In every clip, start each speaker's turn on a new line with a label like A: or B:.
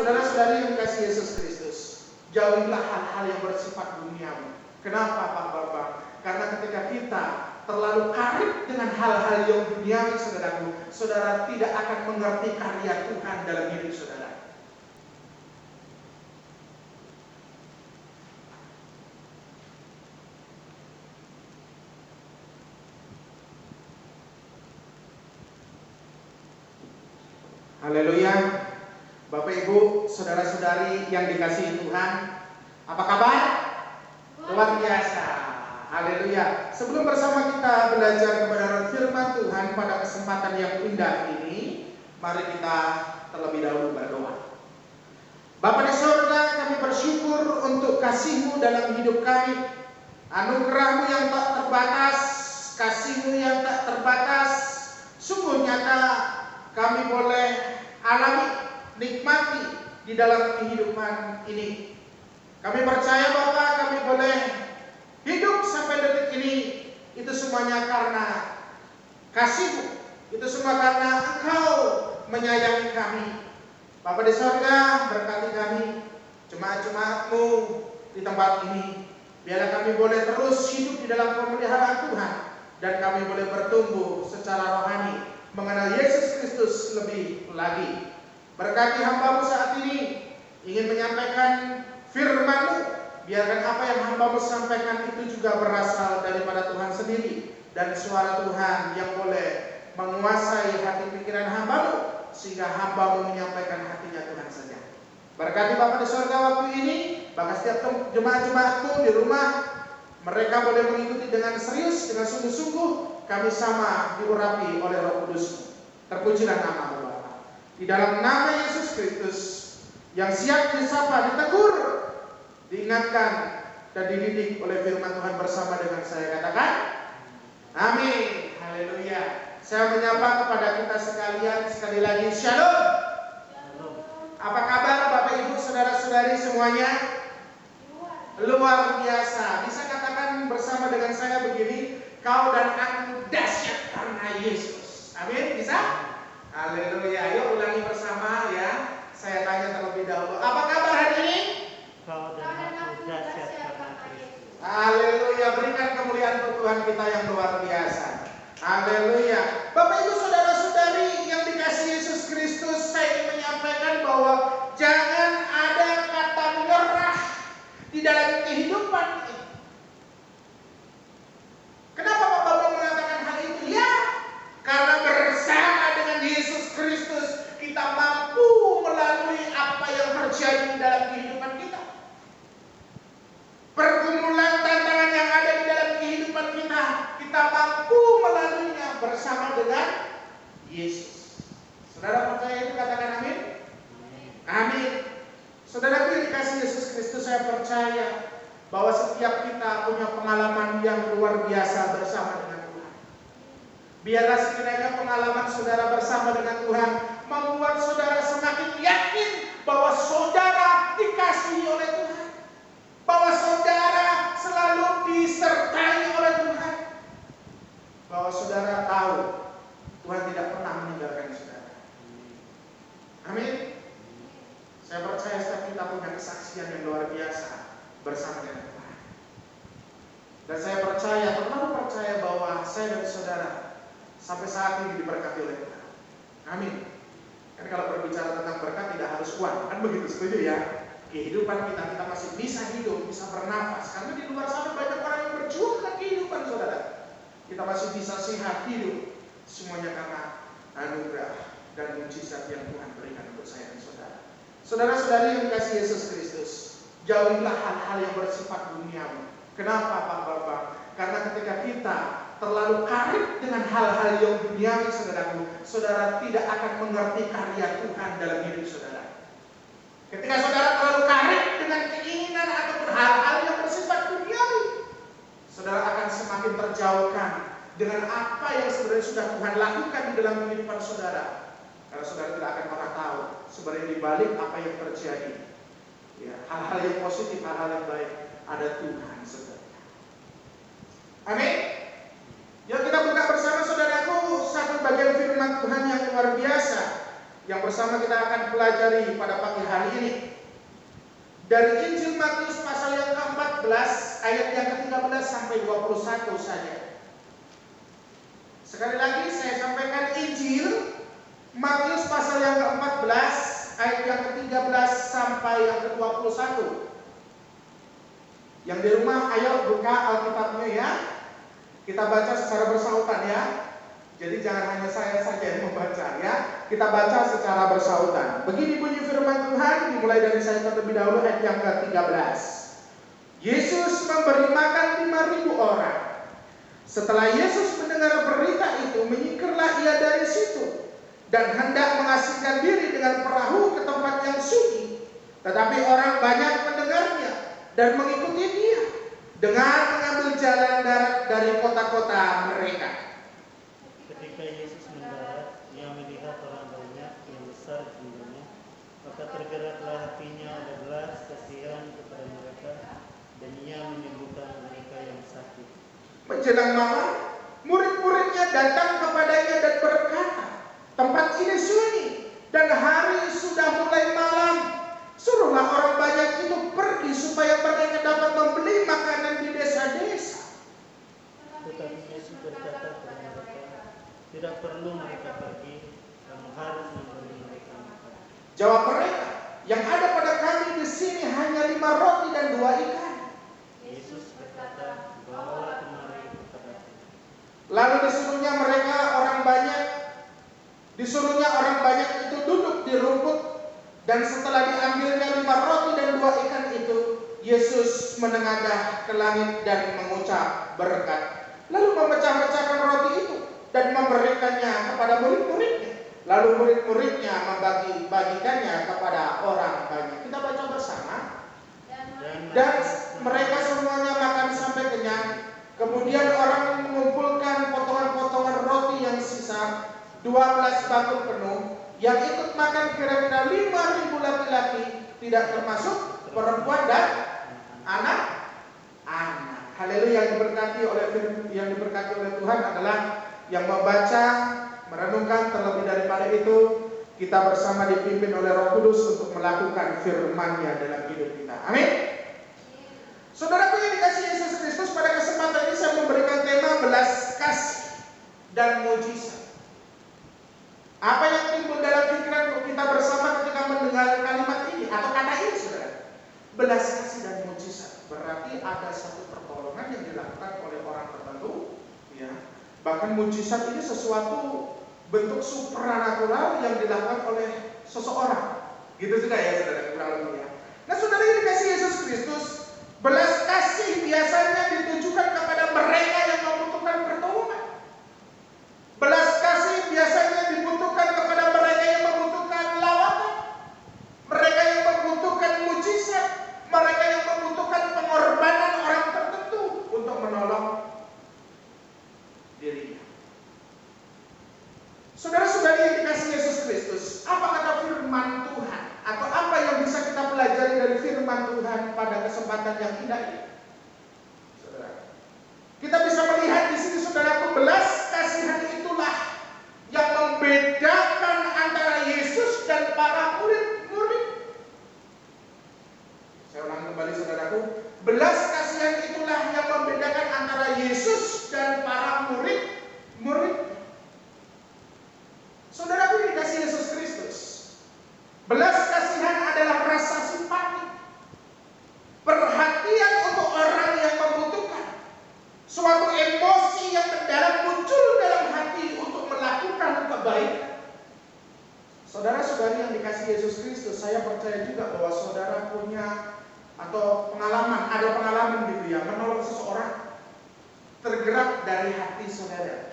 A: Saudara-saudari yang dikasihi Yesus Kristus, jauhilah hal-hal yang bersifat duniawi. Kenapa Pak Bapak? Karena ketika kita terlalu karib dengan hal-hal yang duniawi, saudaraku, saudara tidak akan mengerti karya Tuhan dalam hidup saudara. Haleluya. Bapak Ibu, saudara-saudari yang dikasihi Tuhan, apa kabar? Luar biasa. Haleluya. Sebelum bersama kita belajar kebenaran firman Tuhan pada kesempatan yang indah ini, mari kita terlebih dahulu berdoa. Bapa di surga, kami bersyukur untuk kasih-Mu dalam hidup kami. Anugerah-Mu yang tak terbatas, kasih-Mu yang tak terbatas, sungguh nyata kami boleh alami, nikmati di dalam kehidupan ini. Kami percaya Bapak, kami boleh hidup sampai detik ini. Itu semuanya karena kasih-Mu. Itu semua karena Engkau menyayangi kami. Bapa di surga, berkati kami, jemaat-jemaat-Mu di tempat ini. Biarlah kami boleh terus hidup di dalam pemeliharaan Tuhan, dan kami boleh bertumbuh secara rohani mengenal Yesus Kristus lebih lagi. Berkati hamba-Mu saat ini, ingin menyampaikan firman-Mu. Biarkan apa yang hamba-Mu sampaikan itu juga berasal daripada Tuhan sendiri, dan suara Tuhan yang boleh menguasai hati pikiran hamba-Mu, sehingga hamba-Mu menyampaikan hatinya Tuhan saja. Berkati Bapa di surga waktu ini, bahkan setiap jemaat-jemaat-Mu di rumah, mereka boleh mengikuti dengan serius, dengan sungguh-sungguh. Kami sama diurapi oleh Roh Kudus. Terpujilah nama-Mu Bapa. Di dalam nama Yesus Kristus yang siap disapa, ditegur, diingatkan, dan dididik oleh firman Tuhan bersama dengan saya, katakan amin. Haleluya. Saya menyapa kepada kita sekalian sekali lagi, Shalom. Apa kabar Bapak Ibu saudara-saudari semuanya? Luar biasa. Bisa katakan bersama dengan saya begini, kau dan aku dahsyat karena Yesus. Amin, bisa? Haleluya. Yuk ulangi bersama ya. Saya tanya terlebih dahulu, apa kabar hari ini?
B: Kau dan aku dahsyat karena Kristus.
A: Haleluya. Berikan kemuliaan untuk Tuhan kita yang luar biasa. Haleluya. Bapak Ibu saudara-saudari yang dikasihi Yesus Kristus, saya ingin menyampaikan bahwa jangan ada kata menyerah di dalam kehidupan ini. Kenapa Pak Bapak mengatakan hal itu? Ya, karena bersama dengan Yesus Kristus kita mampu melalui apa yang terjadi di dalam kehidupan kita. Pergumulan tantangan yang ada di dalam kehidupan kita, kita mampu melaluinya bersama dengan Yesus. Saudara percaya itu, katakan amin. Amin. Saudaraku yang dikasihi Yesus Kristus, saya percaya bahwa setiap kita punya pengalaman yang luar biasa bersama dengan Tuhan. Biarlah sekiranya pengalaman saudara bersama dengan Tuhan membuat saudara semakin yakin bahwa saudara dikasihi oleh Tuhan, bahwa saudara selalu disertai oleh Tuhan, bahwa saudara tahu Tuhan tidak pernah meninggalkan saudara. Amin. Saya percaya setiap kita punya kesaksian yang luar biasa bersama dengan Tuhan. Dan saya percaya, terlalu percaya bahwa saya dan saudara sampai saat ini diberkati oleh Tuhan. Amin. Kan kalau berbicara tentang berkat tidak harus uang, kan begitu, setuju ya? Kehidupan kita masih bisa hidup, bisa bernafas. Karena di luar sana banyak orang yang berjuang dengan kehidupan saudara. Kita masih bisa sehat hidup. Semuanya karena anugerah dan mujizat yang Tuhan berikan untuk saya dan saudara. Saudara-saudari yang dikasihi Yesus Kristus, jauhilah hal-hal yang bersifat duniawi. Kenapa Pak Bapak? Karena ketika kita terlalu karib dengan hal-hal yang duniawi, saudaraku, saudara tidak akan mengerti karya Tuhan dalam hidup saudara. Ketika saudara terlalu karib dengan keinginan ataupun hal-hal yang bersifat duniawi, saudara akan semakin terjauhkan dengan apa yang sebenarnya sudah Tuhan lakukan di dalam kehidupan saudara. Karena saudara tidak akan pernah tahu sebenarnya di balik apa yang terjadi. Ya, hal-hal yang positif, hal-hal yang baik, ada Tuhan sebenarnya. Amin. Yuk kita buka bersama saudaraku satu bagian firman Tuhan yang luar biasa yang bersama kita akan pelajari pada pagi hari ini. Dari Injil Matius pasal yang ke-14 ayat yang ke-13 sampai 21 saja. Sekali lagi saya sampaikan Injil Matius pasal yang ke-14 ayat yang ke-13 sampai yang ke-21. Yang di rumah ayo buka Alkitabnya ya. Kita baca secara bersautan ya. Jadi jangan hanya saya saja yang membaca ya. Kita baca secara bersautan. Begini bunyi firman Tuhan, dimulai dari saya terlebih dahulu ayat yang ke-13. Yesus memberi makan 5.000 orang. Setelah Yesus mendengar berita itu, menyingkirlah ia dari situ dan hendak mengasingkan diri dengan perahu ke tempat yang sunyi. Tetapi orang banyak mendengarnya dan mengikuti dia dengan mengambil jalan darat dari kota-kota mereka.
C: Ketika Yesus mendarat, ia melihat orang banyak yang besar jumlahnya, maka tergeraklah hatinya oleh belas kasihan kepada mereka, dan ia menyembuhkan mereka yang sakit.
A: Menjelang malam, murid-muridnya datang kepadanya dan berkata, tempat ini sunyi dan hari sudah mulai malam. Suruhlah orang banyak itu pergi supaya mereka dapat membeli makanan di desa-desa.
C: Tetapi Yesus berkata kepada mereka, tidak perlu mereka pergi, kamu harus memberi mereka makan.
A: Jawab mereka, yang ada pada kami di sini hanya 5 roti dan 2 ikan.
C: Yesus berkata, bawalah kemari kepadaku.
A: Lalu disuruhnya orang banyak itu duduk di rumput. Dan setelah diambilnya 5 roti dan 2 ikan itu, Yesus menengadah ke langit dan mengucap berkat. Lalu memecah-mecahkan roti itu dan memberikannya kepada murid-muridnya. Lalu murid-muridnya membagi-bagikannya kepada orang banyak. Kita baca bersama. Dan mereka semuanya makan sampai kenyang. Kemudian orang mengumpulkan potongan-potongan roti yang sisa, 12 bakul penuh. Yang ikut makan kira-kira 5.000 laki-laki, tidak termasuk perempuan dan anak-anak. Haleluya. Yang diberkati oleh Tuhan adalah yang membaca, merenungkan, terlebih daripada itu kita bersama dipimpin oleh Roh Kudus untuk melakukan firman-Nya dalam hidup kita. Amin. Saudaraku yang dikasihi Yesus Kristus, pada kesempatan ini saya memberikan tema belas kasih dan mujizat. Apa yang timbul dalam pikiran kita bersama ketika mendengar kalimat ini atau kata ini, saudara? Belas kasih dan mujizat. Berarti ada satu pertolongan yang dilakukan oleh orang tertentu, ya. Bahkan mujizat ini sesuatu bentuk supranatural yang dilakukan oleh seseorang. Gitu juga ya, saudara, kurang lebih ya. Nah, saudara yang dikasihi Yesus Kristus, belas kasih biasanya ditujukan kepada mereka yang membutuhkan pertolongan. Belas kasih biasanya dibutuhkan kepada mereka yang membutuhkan lawatan, mereka yang membutuhkan mujizat, mereka yang membutuhkan pengorbanan orang tertentu untuk menolong dirinya. Saudara-saudari yang dikasihi Yesus Kristus, apa kata firman Tuhan? Atau apa yang bisa kita pelajari dari firman Tuhan pada kesempatan yang indah ini? Saudara, kita bisa melihat di sini, saudaraku, belas kasihan itulah yang membedakan antara Yesus dan para murid-murid. Saya ulang kembali, saudaraku, belas kasihan itulah yang membedakan antara Yesus dan para murid-murid. Saudaraku yang dikasihi Yesus Kristus, belas kasihan adalah rasa simpati, perhatian untuk orang yang membutuhkan, suatu emosi yang mendalam muncul dalam hati untuk melakukan kebaikan. Saudara-saudari yang dikasihi Yesus Kristus, saya percaya juga bahwa saudara punya atau ada pengalaman gitu ya, menolong seseorang, tergerak dari hati saudara.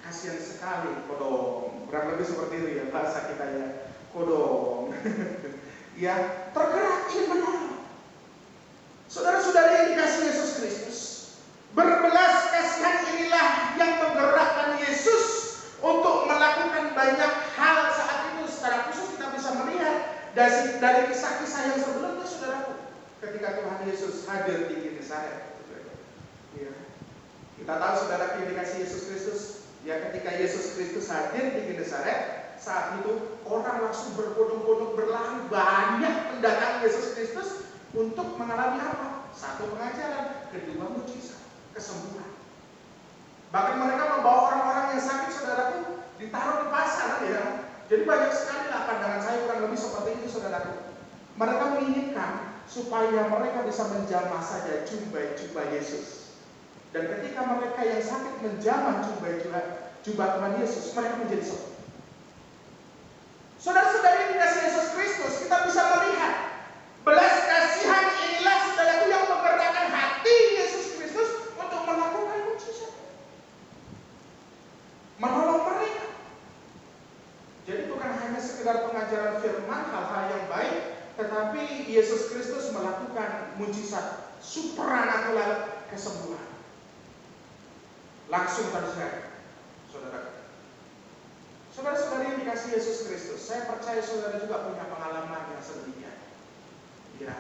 A: Kasihan sekali, kodong. Kurang lebih seperti itu ya bahasa kita ya, kodong. Ya, tergerak ingin menolong. Saudara-saudari yang dikasihi Yesus Kristus, berbelas kasihan inilah yang menggerakkan Yesus untuk melakukan banyak hal saat itu. Secara khusus kita bisa melihat dari kisah-kisah yang sebelumnya, saudaraku, ketika Tuhan Yesus hadir di Genesaret. Ya. Kita tahu, saudara yang dikasihi Yesus Kristus, ya, ketika Yesus Kristus hadir di Genesaret, saat itu orang langsung berbondong-bondong berlari banyak mendatangi Yesus Kristus untuk mengalami apa? Satu, pengajaran, kedua, mujizat, kesembuhan. Bahkan mereka membawa orang-orang yang sakit, saudaraku, ditaruh di pasar, ya. Jadi banyak sekali lah pandangan saya kurang lebih seperti itu, saudaraku. Mereka menginginkan supaya mereka bisa menjamah saja jubah Yesus. Dan ketika mereka yang sakit menjamah jubah Tuhan Yesus, mereka menjadi sembuh. Saudara-saudari dikasih Yesus Kristus, kita bisa melihat belas kasihan inilah, saudaraku, yang menggerakkan hati Yesus Kristus untuk melakukan mujizat, menolong mereka. Jadi bukan hanya sekedar pengajaran firman, hal-hal yang baik, tetapi Yesus Kristus melakukan mujizat supranatural, kesembuhan langsung terjadi, saudara. Saudara-saudari yang dikasih Yesus Kristus, saya percaya saudara juga punya pengalaman yang sedemikian. Ya.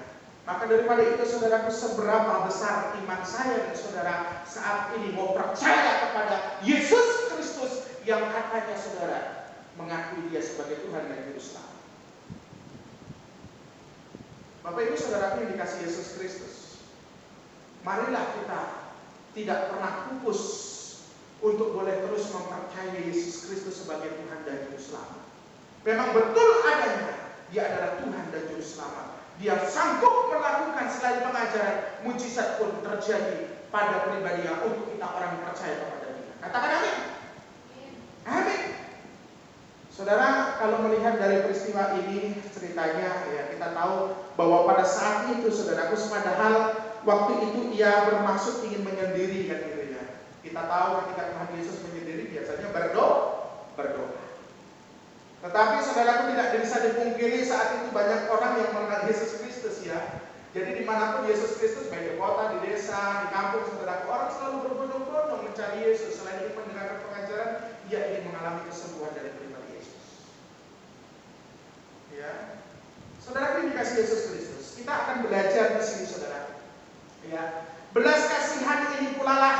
A: Maka daripada itu, saudaraku, seberapa besar iman saya dan saudara saat ini mau percaya kepada Yesus Kristus yang katanya saudara mengakui Dia sebagai Tuhan dan Juru Selamat. Bapak Ibu saudaraku yang dikasih Yesus Kristus, marilah kita tidak pernah pupus untuk boleh terus mempercayai Yesus Kristus sebagai Tuhan dan Juru Selamat. Memang betul adanya Dia adalah Tuhan dan Juru Selamat. Dia sanggup melakukan selain pengajaran, mujizat pun terjadi pada pribadinya untuk kita orang yang percaya kepada Dia. Katakan amin. Amin. Saudara, kalau melihat dari peristiwa ini, ceritanya ya kita tahu bahwa pada saat itu, saudaraku, padahal waktu itu ia bermaksud ingin menyendiri, kan gitu ya. Kita tahu ketika Tuhan Yesus menyendiri biasanya berdoa. Tetapi saudaraku, tidak bisa dipungkiri saat itu banyak orang yang mengenal Yesus Kristus, ya. Jadi dimanapun Yesus Kristus, baik di kota, di desa, di kampung, saudaraku, orang selalu berbondong-bondong mencari Yesus. Selain itu mendengarkan pengajaran, ia ingin mengalami kesembuhan dari pribadi Yesus. Ya, saudaraku yang dikasih Yesus Kristus, kita akan belajar di sini, saudara. Ya, belas kasihan ini pula lah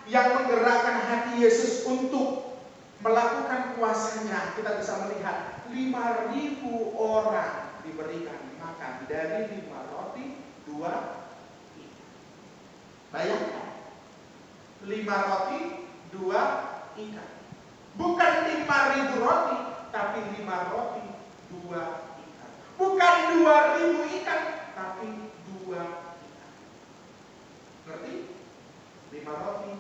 A: yang menggerakkan hati Yesus untuk melakukan kuasanya. Kita bisa melihat 5.000 orang diberikan makan dari 5 roti 2 ikan. Bayangkan, 5 roti 2 ikan. Bukan 5.000 roti, tapi 5 roti 2 ikan. Bukan 2.000 ikan, tapi 2 ikan. Ngerti? 5 roti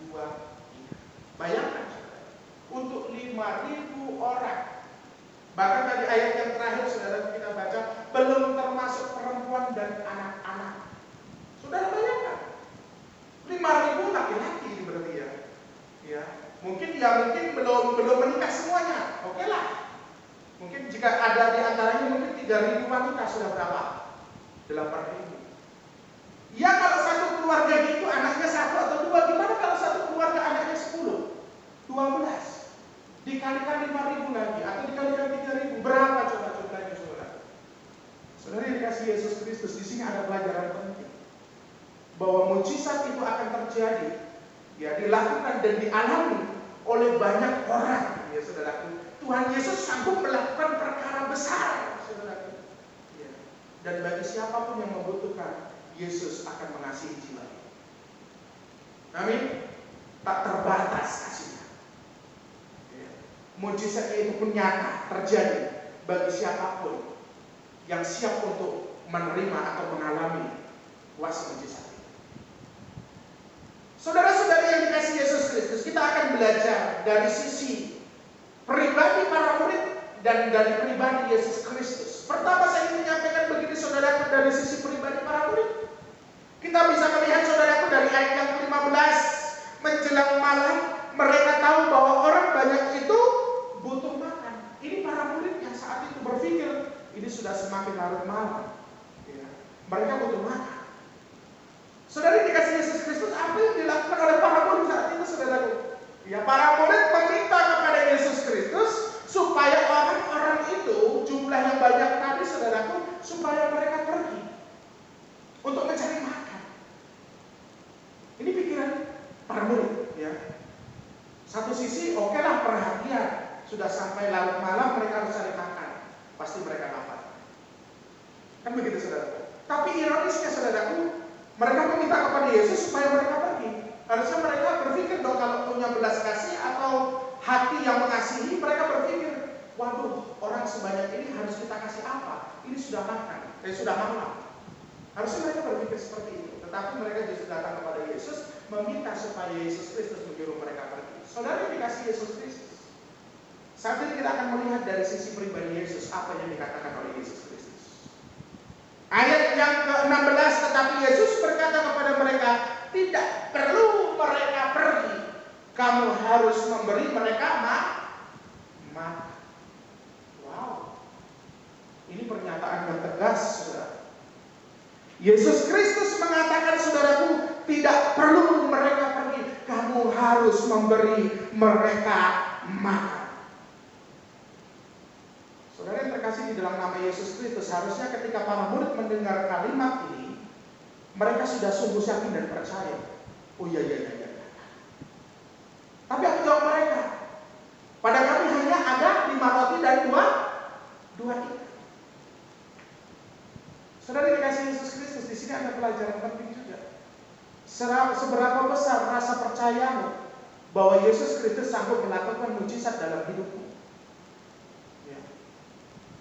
A: 2 ikan. Bayangkan, untuk 5.000 orang. Bahkan tadi ayat yang terakhir saudara kita baca, belum termasuk perempuan dan anak-anak. Saudara bayangkan, 5.000 laki-laki berarti ya. Ya, mungkin belum menikah semuanya. Oke lah. Mungkin jika ada di antaranya mungkin 3.000 wanita, sudah berapa? 8.000. Ya, kalau satu keluarga gitu anaknya 1 atau 2, gimana kalau satu keluarga anaknya 10? 12 dikalikan 5.000 lagi atau dikalikan 3.000, berapa coba jumlahnya, saudara? Saudara yang dikasih Yesus Kristus, di sini ada pelajaran penting bahwa mujizat itu akan terjadi, ya, dilakukan dan dialami oleh banyak orang, ya saudara. Tuhan Yesus sanggup melakukan perkara besar, saudara. Ya. Dan bagi siapapun yang membutuhkan, Yesus akan mengasihi jiwa. Amin. Tak terbatas kasihnya. Mujizatnya itu pun nyata terjadi bagi siapapun yang siap untuk menerima atau mengalami kuasa mujizat itu. Saudara-saudari yang dikasihi Yesus Kristus, kita akan belajar dari sisi pribadi para murid dan dari pribadi Yesus Kristus. Pertama saya ingin menyampaikan begini, saudaraku, dari sisi pribadi para murid. Kita bisa melihat, saudaraku, dari ayat yang ke-15, menjelang malam mereka tahu bahwa orang banyak itu butuh makan. Ini para murid yang saat itu berpikir ini sudah semakin larut malam, ya. Mereka butuh makan. Saudara dikasih Yesus Kristus, apa yang dilakukan oleh para murid saat itu, saudaraku? Ya, para murid meminta kepada Yesus Kristus supaya orang-orang itu, jumlah yang banyak tadi, saudaraku, supaya mereka pergi untuk mencari makan. Ini pikiran para murid, ya. Satu sisi, okelah perhatian. sudah sampai larut malam mereka harus cari makan. Pasti mereka lapar. Kan begitu saudara. Tapi ironisnya saudaraku, mereka meminta kepada Yesus supaya mereka pergi. Harusnya mereka berpikir dong, kalau punya belas kasih atau hati yang mengasihi, mereka berpikir, waduh, orang sebanyak ini harus kita kasih apa? Ini sudah makan, sudah malam. Harusnya mereka berpikir seperti itu. Tetapi mereka justru datang kepada Yesus, meminta supaya Yesus Kristus menyuruh mereka pergi. Saudara yang dikasih Yesus Kristus, saat ini kita akan melihat dari sisi pribadi Yesus apa yang dikatakan oleh Yesus Kristus. Ayat yang ke-16, tetapi Yesus berkata kepada mereka, tidak perlu mereka pergi, kamu harus memberi mereka makan. Wow, ini pernyataan yang tegas, saudara. Yesus Kristus mengatakan, saudaraku, tidak perlu mereka pergi, kamu harus memberi mereka makan. Saudara yang terkasih di dalam nama Yesus Kristus, harusnya ketika para murid mendengar kalimat ini, mereka sudah sungguh yakin dan percaya. Oh iya. Tapi apa jawab mereka? Pada kami hanya ada 5 roti dan 2 ikan. Saudara yang dikasih Yesus Kristus, di sini ada pelajaran penting juga. Seberapa besar rasa percayamu bahwa Yesus Kristus sanggup melakukan mujizat dalam hidupmu?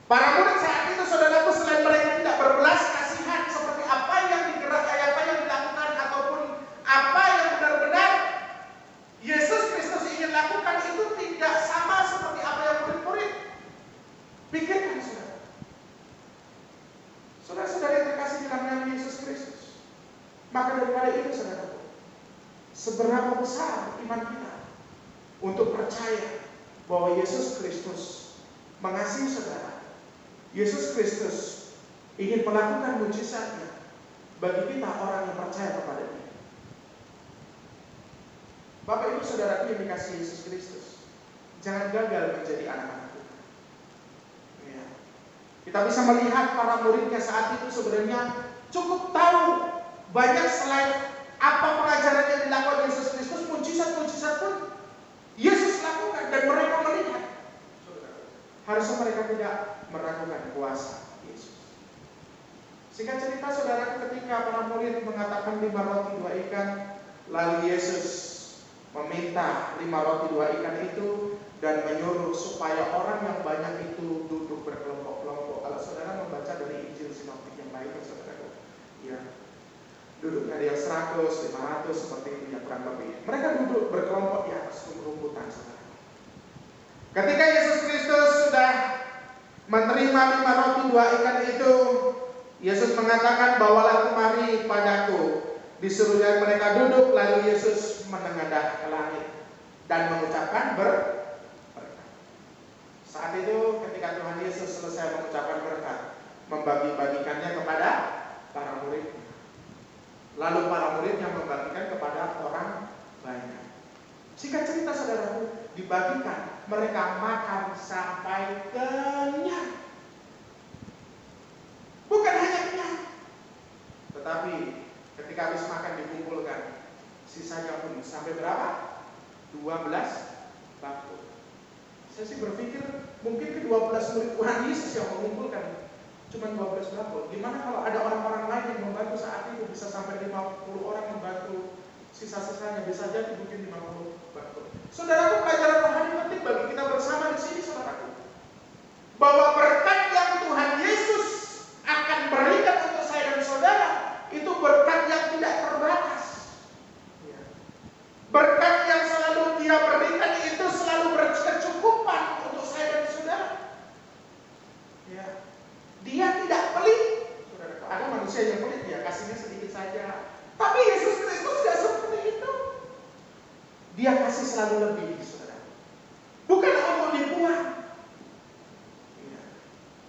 A: Para murid saat itu, saudaraku, selain mereka tidak berbelas kasihan seperti apa yang dilakukan ataupun apa yang benar-benar Yesus Kristus ingin lakukan, itu tidak sama seperti apa yang murid-murid pikirkan, saudara. Saudara-saudara yang terkasih di dalam nama Yesus Kristus, maka daripada itu, saudaraku, seberapa besar iman kita untuk percaya bahwa Yesus Kristus mengasihi saudara. Yesus Kristus ingin melakukan mujizatnya bagi kita orang yang percaya kepada Dia. Bapak Ibu saudaraku yang dikasihi Yesus Kristus, jangan gagal menjadi anak-anak Tuhan. Ya. Kita bisa melihat para muridnya saat itu sebenarnya cukup tahu banyak selain apa pengajaran yang dilakukan Yesus Kristus, mujizat-mujizat pun Yesus lakukan dan mereka melihat. Harusnya mereka tidak meragukan kuasa Yesus. Singkat cerita, saudara, ketika para murid mengatakan 5 roti 2 ikan, lalu Yesus meminta 5 roti 2 ikan itu dan menyuruh supaya orang yang banyak itu duduk berkelompok-kelompok. Kalau saudara membaca dari Injil Sinoptik yang lainnya, saudara, ya, duduk ada yang 100, 500 seperti itu ya, kurang lebih. Mereka duduk berkelompok di atas rumputan, saudara. Ketika Yesus Kristus sudah menerima 5 roti 2 ikan itu, Yesus mengatakan, bawalah kemari padaku. Disuruhnya mereka duduk, lalu Yesus menengadah ke langit dan mengucapkan berkat. Saat itu ketika Tuhan Yesus selesai mengucapkan berkat, membagi-bagikannya kepada para murid. Lalu para murid yang membagikan kepada orang banyak. Singkat cerita, saudaraku, dibagikan, mereka makan sampai kenyang. Bukan hanya kenyang, tetapi ketika habis makan dikumpulkan, sisanya pun sampai berapa? 12 bakul. Saya sih berpikir mungkin ke 12 murid Tuhan Yesus yang mengumpulkan cuma 12 bakul. Gimana kalau ada orang-orang lain yang membantu saat itu, bisa sampai 50 orang membantu, sisa-sisanya bisa jadi mungkin 50 bakul. Saudaraku, pelajaran rohani penting bagi kita bersama di sini, saudaraku, bahwa berkat yang Tuhan Yesus akan berikan untuk saya dan saudara itu berkat yang tidak terbatas. Berkat yang selalu Dia berikan itu selalu berkecukupan untuk saya dan saudara. Ya. Dia tidak pelit. Saudaraku, ada manusia yang pelit, dia kasihnya sedikit saja. Tapi Yesus Kristus tidak seperti itu. Dia kasih selalu lebih, saudara. Bukan untuk dibuang. Ya.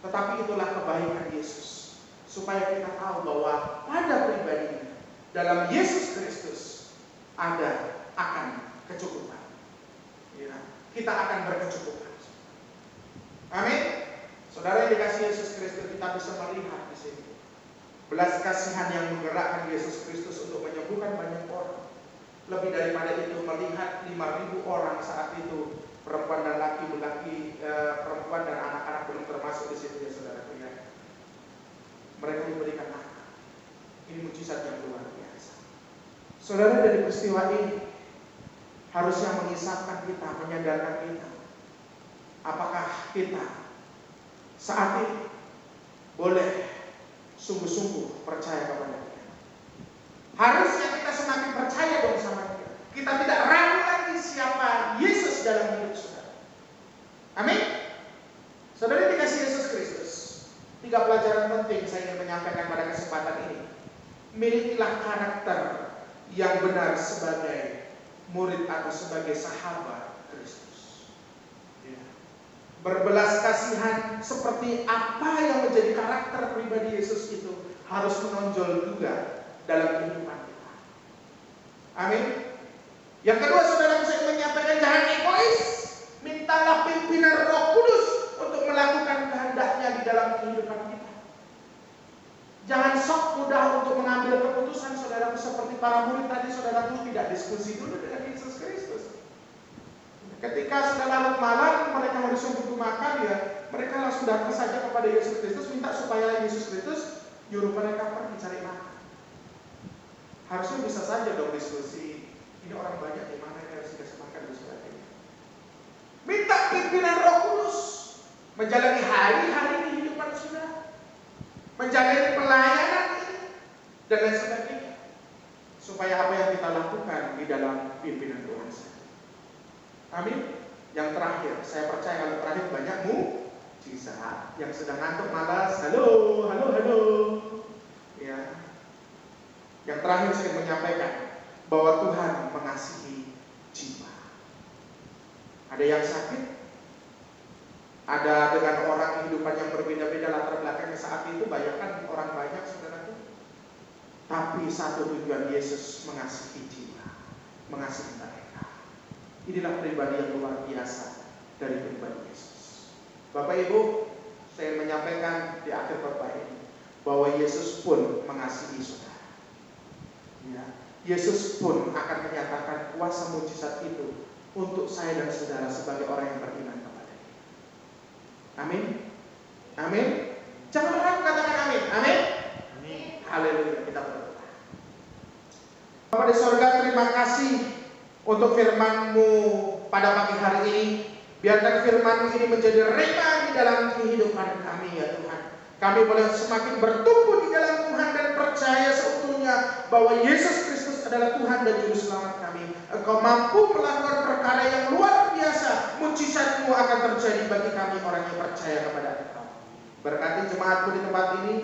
A: Tetapi itulah kebaikan Yesus. Supaya kita tahu bahwa pada pribadinya, dalam Yesus Kristus ada akan kecukupan. Ya. Kita akan berkecukupan. Amin. Saudara yang dikasihi Yesus Kristus, kita bisa melihat di sini belas kasihan yang menggerakkan Yesus Kristus untuk menyembuhkan banyak orang. Lebih daripada itu, melihat 5.000 orang saat itu, perempuan dan laki-laki peristiwa ini harusnya mengisahkan kita, menyadarkan kita. Apakah kita saat ini boleh sungguh-sungguh percaya kepada Dia? Harusnya kita semakin percaya dong sama Dia. Kita tidak ragu lagi siapa Yesus dalam hidup saudara. Amin. Saudara dikasih Yesus Kristus. 3 pelajaran penting saya ingin menyampaikan pada kesempatan ini. Milikilah karakter yang benar sebagai murid atau sebagai sahabat Kristus. Berbelas kasihan seperti apa yang menjadi karakter pribadi Yesus itu harus menonjol juga dalam kehidupan kita. Amin. Yang kedua, saudara, saya menyampaikan jangan egois. Mintalah pimpinan Roh Kudus untuk melakukan kehendaknya di dalam kehidupan kita. Jangan sok mudah untuk mengambil keputusan, saudara, seperti para murid tadi. Saudara pun tidak diskusi dulu dengan Yesus Kristus. Ketika sudah larut malam, mereka harus butuh makan, ya mereka langsung datang saja kepada Yesus Kristus, minta supaya Yesus Kristus nyuruh mereka pergi cari makan. Harusnya bisa saja dong diskusi. Ini orang banyak di mana yang harus dikasih makan dan sebagainya. Minta pimpinan Roh Kudus menjalani hari-hari kehidupan saudara, menjalani pelayanan ini dan lain sebagainya, supaya apa yang kita lakukan di dalam pimpinan Tuhan saja. Amin. Yang terakhir, saya percaya kalau terakhir banyak mujizat. Yang sedang ngantuk malas, halo. Ya. Yang terakhir saya menyampaikan bahwa Tuhan mengasihi jiwa. Ada yang sakit, ada dengan orang kehidupan yang berbeda-beda latar belakangnya saat itu, bayangkan orang banyak saudaraku. Tapi satu tujuan, Yesus mengasihi jiwa, mengasihi mereka. Inilah pribadi yang luar biasa dari pribadi Yesus. Bapak Ibu, saya menyampaikan di akhir khotbah ini bahwa Yesus pun mengasihi saudara. Ya, Yesus pun akan menyatakan kuasa mujizat itu untuk saya dan saudara sebagai orang yang beriman kepada Dia. Amin. Amin. Jangan ragu, katakan amin. Amin.
C: Amin.
A: Haleluya. Kita berdoa. Bapa di sorga, terima kasih untuk firman-Mu pada pagi hari ini. Biarkan firman-Mu ini menjadi rema di dalam kehidupan kami, ya Tuhan. Kami boleh semakin bertumbuh di dalam Tuhan dan percaya seutuhnya bahwa Yesus Kristus adalah Tuhan dan Juru Selamat kami. Engkau mampu melakukan perkara yang luar biasa. Mujizat-Mu akan terjadi bagi kami orang yang percaya kepada Engkau. Berkati jemaat-Mu di tempat ini,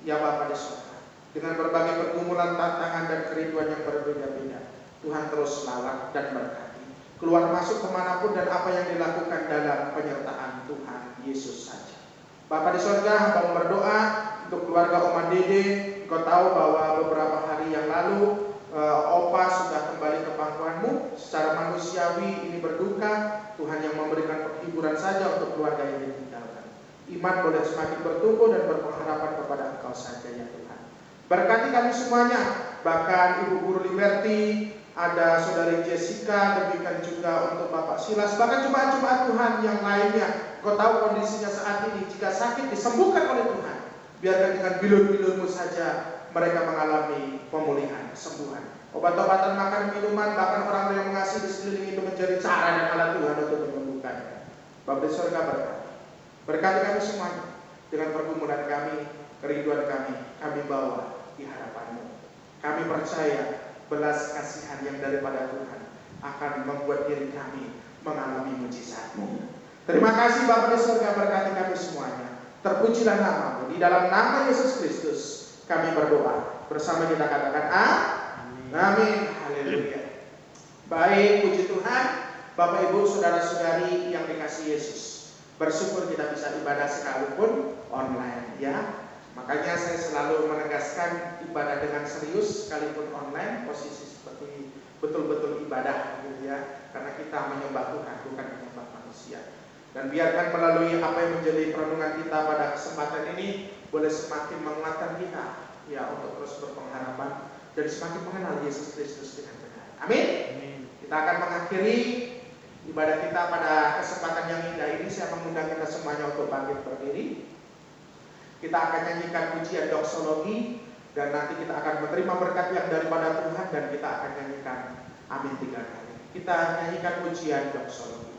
A: ya Bapa di surga. Dengan berbagai pergumulan, tantangan dan kerinduan yang berbeda-beda, Tuhan terus lawat dan berkati. Keluar masuk kemanapun dan apa yang dilakukan dalam penyertaan Tuhan Yesus saja. Bapa di surga, hamba berdoa untuk keluarga Oma Dede. Engkau tahu bahwa beberapa hari yang lalu Opa sudah kembali ke pangkuanmu. Secara manusiawi ini berduka. Tuhan yang memberikan penghiburan saja untuk keluarga yang ditinggalkan. Iman boleh semakin bertumbuh dan berpengharapan kepada Engkau saja, ya Tuhan. Berkati kami semuanya, bahkan Ibu Guru Liberty, ada Saudari Jessica, demikian juga untuk Bapak Silas, bahkan jemaat-jemaat Tuhan yang lainnya. Kau tahu kondisinya saat ini, jika sakit disembuhkan oleh Tuhan. Biarkan dengan bilur-bilur-Mu saja mereka mengalami pemulihan, kesembuhan. Obat-obatan, makan, minuman, bahkan orang yang mengasihi di sekeliling itu menjadi cara dan alat Tuhan untuk menyembuhkannya. Bapa di surga, berkati kami semuanya dengan pergumulan kami, kerinduan kami bawa di hadapan-Mu. Kami percaya belas kasihan yang daripada Tuhan akan membuat diri kami mengalami mujizat-Mu. Terima kasih Bapa di surga, berkati kami semuanya. Terpujilah nama-Mu. Di dalam nama Yesus Kristus kami berdoa. Bersama kita katakan amin. Amin. Haleluya. Baik, puji Tuhan. Bapak Ibu, saudara-saudari yang dikasihi Yesus, bersyukur kita bisa ibadah sekalipun online, ya. Makanya saya selalu menegaskan ibadah dengan serius sekalipun online, posisi seperti betul-betul ibadah, gitu ya. Karena kita menyembah Tuhan, bukan menyembah manusia. Dan biarkan melalui apa yang menjadi perenungan kita pada kesempatan ini boleh semakin menguatkan kita, ya, untuk terus berpengharapan dan semakin mengenal Yesus Kristus dengan benar. Amin.
C: Amin.
A: Kita akan mengakhiri ibadah kita pada kesempatan yang indah ini. Saya mengundang kita semuanya untuk bangkit berdiri. Kita akan nyanyikan pujian doksologi Dan nanti kita akan menerima berkat yang daripada Tuhan dan kita akan nyanyikan amin 3 kali. Kita nyanyikan pujian doksologi.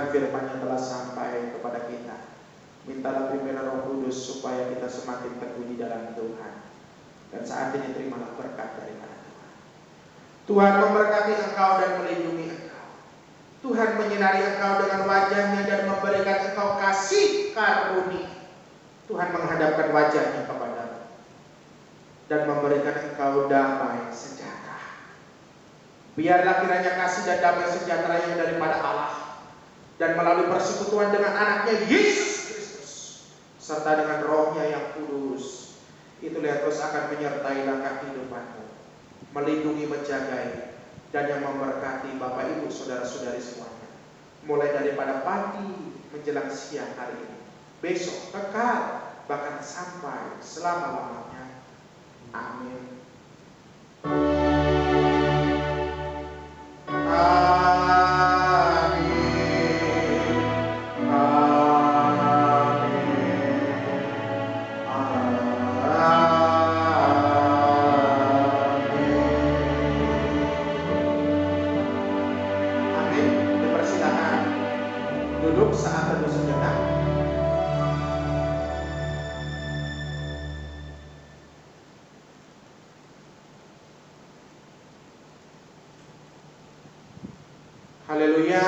A: Firman-Nya telah sampai kepada kita. Mintalah pimpinan Roh Kudus supaya kita semakin teguh di dalam Tuhan. Dan saat ini terimalah berkat daripada Tuhan. Tuhan memberkati engkau dan melindungi engkau. Tuhan menyinari engkau dengan wajah-Nya dan memberikan engkau kasih karunia. Tuhan menghadapkan wajah-Nya kepadamu dan memberikan engkau damai sejahtera. Biarlah kiranya kasih dan damai sejahtera yang daripada Allah dan melalui persekutuan dengan anaknya Yesus Kristus serta dengan Roh-Nya yang kudus, itulah yang terus akan menyertai langkah kehidupanmu, melindungi, menjagai, dan yang memberkati Bapak Ibu saudara-saudari semuanya, mulai daripada pagi menjelang siang hari ini, besok, kekal, bahkan sampai selama-lamanya. Amin. Saat teduh sejenak. Haleluya.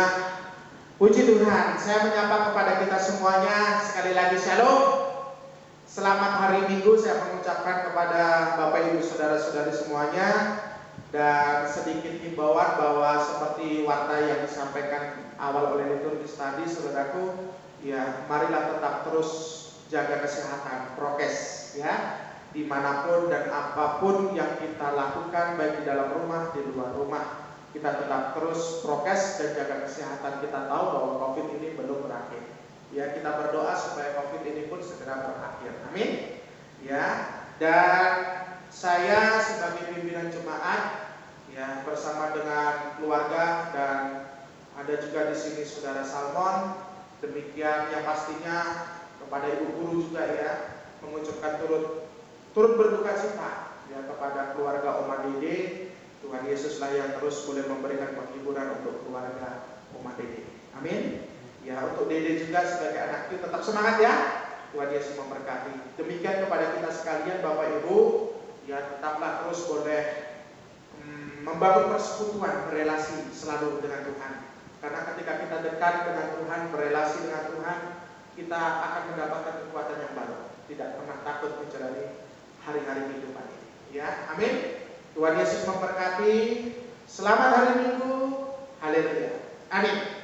A: Puji Tuhan. Saya menyapa kepada kita semuanya sekali lagi shalom. Selamat hari Minggu saya mengucapkan kepada Bapak Ibu saudara-saudari semuanya. Dan sedikit himbauan bahwa seperti warta yang disampaikan awal oleh liturgis tadi, saudaraku, ya marilah tetap terus jaga kesehatan, prokes, ya, dimanapun dan apapun yang kita lakukan, baik di dalam rumah, di luar rumah, kita tetap terus prokes dan jaga kesehatan. Kita tahu bahwa COVID ini belum berakhir, ya, kita berdoa supaya COVID ini pun segera berakhir, amin, ya. Dan saya sebagai pimpinan jemaat, ya, bersama dengan keluarga dan ada juga di sini saudara Salmon, demikian yang pastinya kepada ibu guru juga, ya, mengucapkan turut berduka cita, ya, kepada keluarga Oma Dede. Tuhan Yesuslah yang terus boleh memberikan penghiburan untuk keluarga Oma Dede. Amin. Ya, untuk Dede juga sebagai anak itu tetap semangat, ya. Tuhan Yesus memberkati. Demikian kepada kita sekalian Bapak Ibu, ya, tetaplah terus boleh membangun persekutuan, berelasi selalu dengan Tuhan. Karena ketika kita dekat dengan Tuhan, berelasi dengan Tuhan, kita akan mendapatkan kekuatan yang baru. Tidak pernah takut menjalani hari-hari kehidupan ini. Ya, amin. Tuhan Yesus memberkati. Selamat hari Minggu. Haleluya. Amin.